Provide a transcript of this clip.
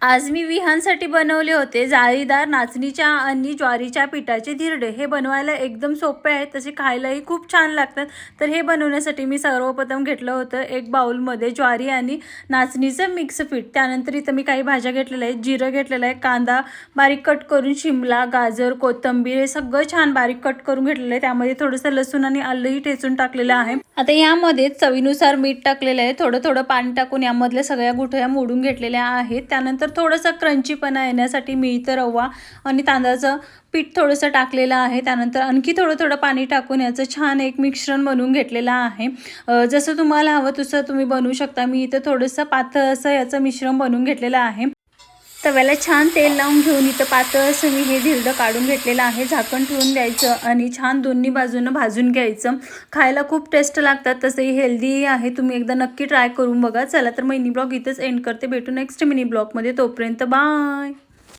आज मी विहांसाठी बनवले होते जाळीदार नाचणीच्या आणि ज्वारीच्या पिठाचे धिरडे। हे बनवायला एकदम सोपे आहेत, तसे खायलाही खूप छान लागतात। तर हे बनवण्यासाठी मी सर्वप्रथम घेतलं होतं एक बाउलमध्ये ज्वारी आणि नाचणीचं मिक्स पीठ। त्यानंतर इथं मी काही भाज्या घेतलेल्या आहेत, जिरं घेतलेलं आहे, कांदा बारीक कट करून, शिमला, गाजर, कोथिंबीर हे सगळं छान बारीक कट करून घेतलेलं आहे। त्यामध्ये थोडंसं लसूण आणि आलंही ठेचून टाकलेलं आहे। आता यामध्ये चवीनुसार मीठ टाकलेलं आहे, थोडं थोडं पाणी टाकून यामधल्या सगळ्या गुठळ्या मोडून घेतलेल्या आहेत। त्यानंतर थोडंसं क्रंचीपणा येण्यासाठी मी इथं रवा आणि तांदळाचं पीठ थोडंसं टाकलेलं आहे। त्यानंतर आणखी थोडं थोडं पाणी टाकून याचं छान एक मिश्रण बनवून घेतलेलं आहे। जसं तुम्हाला हवं तसं तुम्ही बनवू शकता। मी इथं थोडंसं पातळ असं याचं मिश्रण बनवून घेतलेलं आहे। तव्याला छान तेल लावून घेऊन इथं पातळ असं मी हे धिरडं काढून घेतलेलं आहे। झाकण ठेवून द्यायचं आणि छान दोन्ही बाजूनं भाजून घ्यायचं। खायला खूप टेस्ट लागतात, तसंही हेल्दी आहे। तुम्ही एकदा नक्की ट्राय करून बघा। चला तर मिनी ब्लॉग इथंच एंड करते, भेटू नेक्स्ट मिनी ब्लॉगमध्ये। तोपर्यंत बाय।